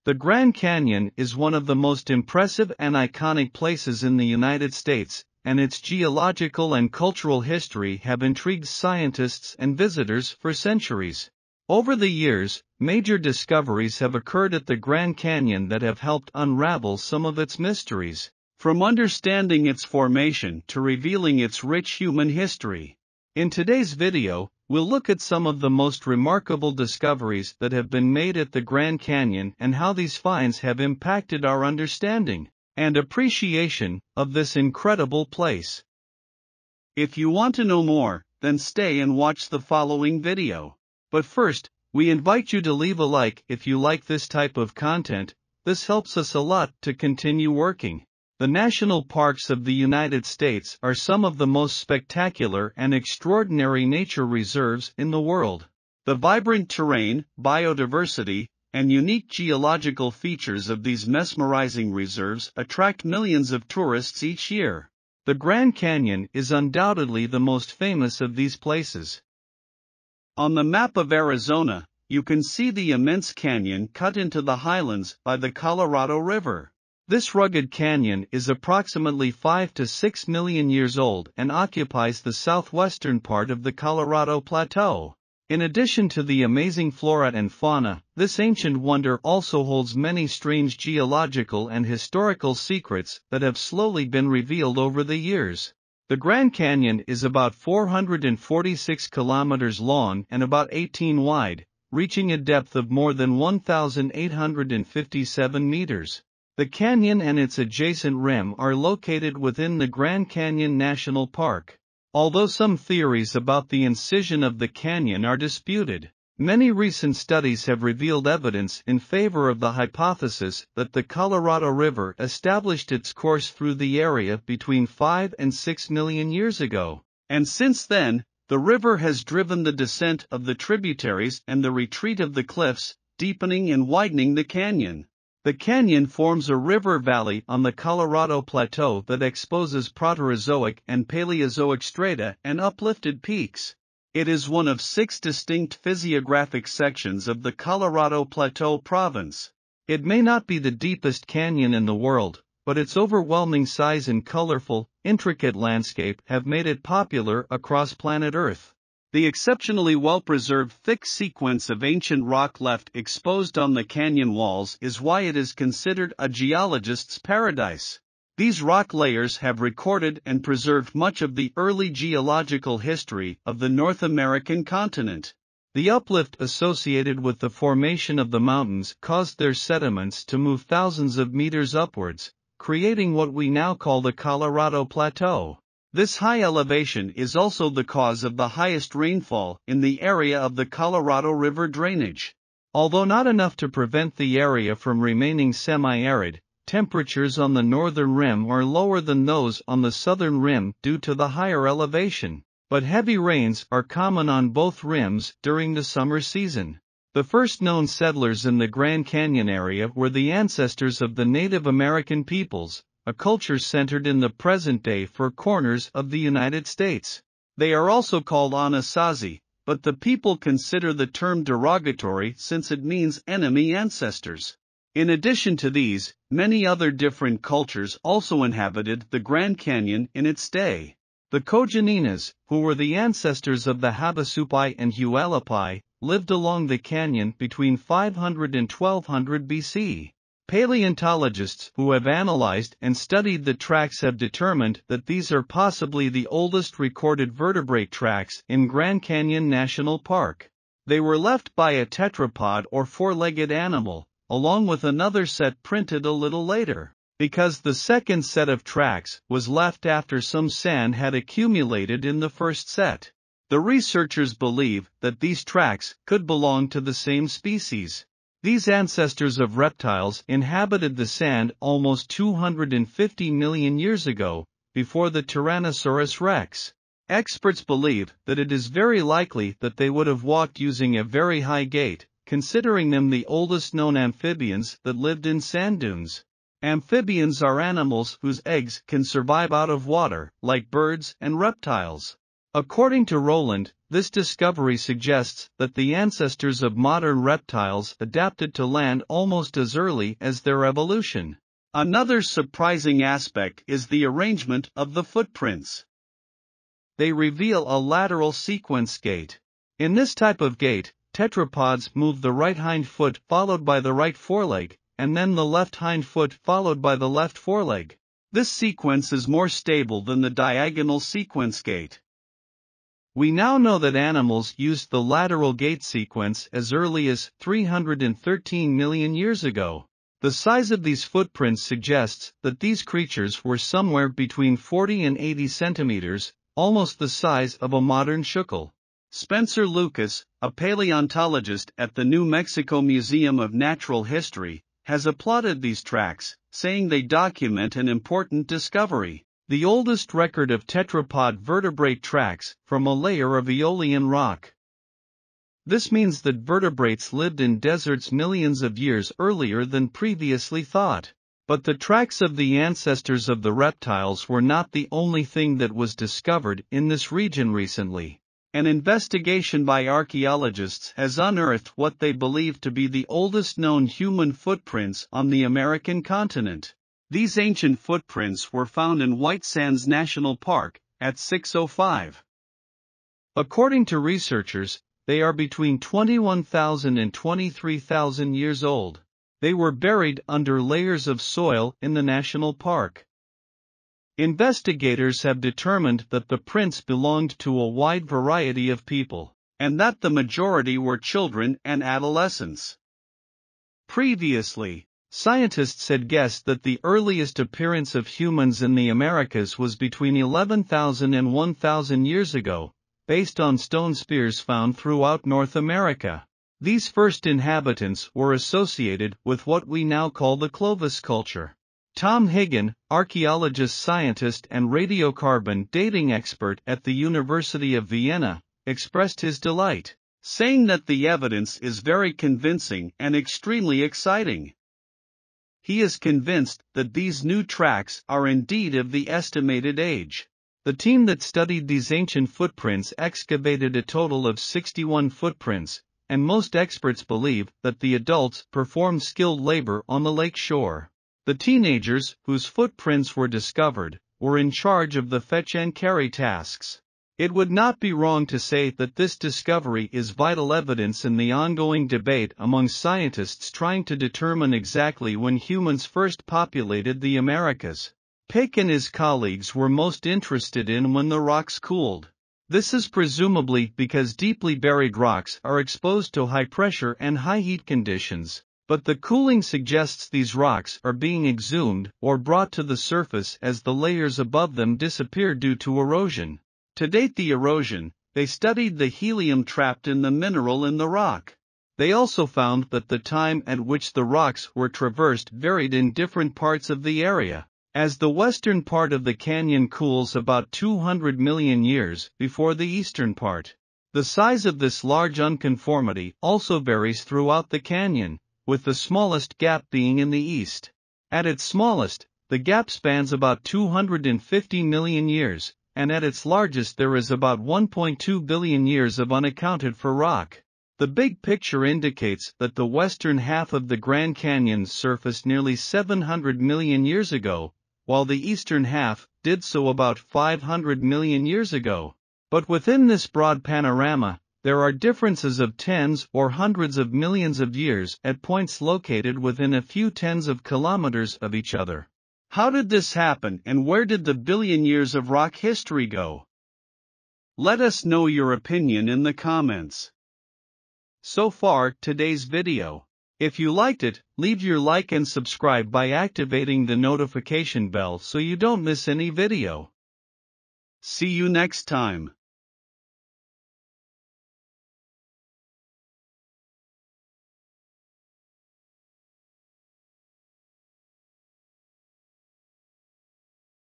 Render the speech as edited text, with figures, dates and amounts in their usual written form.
The Grand Canyon is one of the most impressive and iconic places in the United States, and its geological and cultural history have intrigued scientists and visitors for centuries. Over the years, major discoveries have occurred at the Grand Canyon that have helped unravel some of its mysteries, from understanding its formation to revealing its rich human history. In today's video, we'll look at some of the most remarkable discoveries that have been made at the Grand Canyon and how these finds have impacted our understanding and appreciation of this incredible place. If you want to know more, then stay and watch the following video. But first, we invite you to leave a like if you like this type of content. This helps us a lot to continue working. The national parks of the United States are some of the most spectacular and extraordinary nature reserves in the world. The vibrant terrain, biodiversity, and unique geological features of these mesmerizing reserves attract millions of tourists each year. The Grand Canyon is undoubtedly the most famous of these places. On the map of Arizona, you can see the immense canyon cut into the highlands by the Colorado River. This rugged canyon is approximately 5 to 6 million years old and occupies the southwestern part of the Colorado Plateau. In addition to the amazing flora and fauna, this ancient wonder also holds many strange geological and historical secrets that have slowly been revealed over the years. The Grand Canyon is about 446 kilometers long and about 18 wide, reaching a depth of more than 1,857 meters. The canyon and its adjacent rim are located within the Grand Canyon National Park. Although some theories about the incision of the canyon are disputed, many recent studies have revealed evidence in favor of the hypothesis that the Colorado River established its course through the area between 5 and 6 million years ago. And since then, the river has driven the descent of the tributaries and the retreat of the cliffs, deepening and widening the canyon. The canyon forms a river valley on the Colorado Plateau that exposes Proterozoic and Paleozoic strata and uplifted peaks. It is one of 6 distinct physiographic sections of the Colorado Plateau province. It may not be the deepest canyon in the world, but its overwhelming size and colorful, intricate landscape have made it popular across planet Earth. The exceptionally well-preserved thick sequence of ancient rock left exposed on the canyon walls is why it is considered a geologist's paradise. These rock layers have recorded and preserved much of the early geological history of the North American continent. The uplift associated with the formation of the mountains caused their sediments to move thousands of meters upwards, creating what we now call the Colorado Plateau. This high elevation is also the cause of the highest rainfall in the area of the Colorado River drainage. Although not enough to prevent the area from remaining semi-arid, temperatures on the northern rim are lower than those on the southern rim due to the higher elevation, but heavy rains are common on both rims during the summer season. The first known settlers in the Grand Canyon area were the ancestors of the Native American peoples, a culture centered in the present-day four corners of the United States. They are also called Anasazi, but the people consider the term derogatory since it means enemy ancestors. In addition to these, many other different cultures also inhabited the Grand Canyon in its day. The Cojaninas, who were the ancestors of the Havasupai and Hualapai, lived along the canyon between 500 and 1200 BC. Paleontologists who have analyzed and studied the tracks have determined that these are possibly the oldest recorded vertebrate tracks in Grand Canyon National Park. They were left by a tetrapod or four-legged animal, along with another set printed a little later, because the second set of tracks was left after some sand had accumulated in the first set. The researchers believe that these tracks could belong to the same species. These ancestors of reptiles inhabited the sand almost 250 million years ago, before the Tyrannosaurus rex. Experts believe that it is very likely that they would have walked using a very high gait, considering them the oldest known amphibians that lived in sand dunes. Amphibians are animals whose eggs can survive out of water, like birds and reptiles. According to Rowland, This discovery suggests that the ancestors of modern reptiles adapted to land almost as early as their evolution. Another surprising aspect is the arrangement of the footprints. They reveal a lateral sequence gait. In this type of gait, tetrapods move the right hind foot followed by the right foreleg, and then the left hind foot followed by the left foreleg. This sequence is more stable than the diagonal sequence gait. We now know that animals used the lateral gait sequence as early as 313 million years ago. The size of these footprints suggests that these creatures were somewhere between 40 and 80 centimeters, almost the size of a modern shuckle. Spencer Lucas, a paleontologist at the New Mexico Museum of Natural History, has applauded these tracks, saying they document an important discovery: the oldest record of tetrapod vertebrate tracks from a layer of Aeolian rock. This means that vertebrates lived in deserts millions of years earlier than previously thought. But the tracks of the ancestors of the reptiles were not the only thing that was discovered in this region recently. An investigation by archaeologists has unearthed what they believe to be the oldest known human footprints on the American continent. These ancient footprints were found in White Sands National Park, at 605. According to researchers, they are between 21,000 and 23,000 years old. They were buried under layers of soil in the national park. Investigators have determined that the prints belonged to a wide variety of people, and that the majority were children and adolescents. Previously, scientists had guessed that the earliest appearance of humans in the Americas was between 11,000 and 1,000 years ago, based on stone spears found throughout North America. These first inhabitants were associated with what we now call the Clovis culture. Tom Higgin, archaeologist, scientist and radiocarbon dating expert at the University of Vienna, expressed his delight, saying that the evidence is very convincing and extremely exciting. He is convinced that these new tracks are indeed of the estimated age. The team that studied these ancient footprints excavated a total of 61 footprints, and most experts believe that the adults performed skilled labor on the lake shore. The teenagers, whose footprints were discovered, were in charge of the fetch and carry tasks. It would not be wrong to say that this discovery is vital evidence in the ongoing debate among scientists trying to determine exactly when humans first populated the Americas. Pick and his colleagues were most interested in when the rocks cooled. This is presumably because deeply buried rocks are exposed to high pressure and high heat conditions, but the cooling suggests these rocks are being exhumed or brought to the surface as the layers above them disappear due to erosion. To date the erosion, they studied the helium trapped in the mineral in the rock. They also found that the time at which the rocks were traversed varied in different parts of the area, as the western part of the canyon cools about 200 million years before the eastern part. The size of this large unconformity also varies throughout the canyon, with the smallest gap being in the east. At its smallest, the gap spans about 250 million years, and at its largest there is about 1.2 billion years of unaccounted for rock. The big picture indicates that the western half of the Grand Canyon surfaced nearly 700 million years ago, while the eastern half did so about 500 million years ago. But within this broad panorama, there are differences of tens or hundreds of millions of years at points located within a few tens of kilometers of each other. How did this happen, and where did the billion years of rock history go? Let us know your opinion in the comments. So far, today's video. If you liked it, leave your like and subscribe by activating the notification bell so you don't miss any video. See you next time.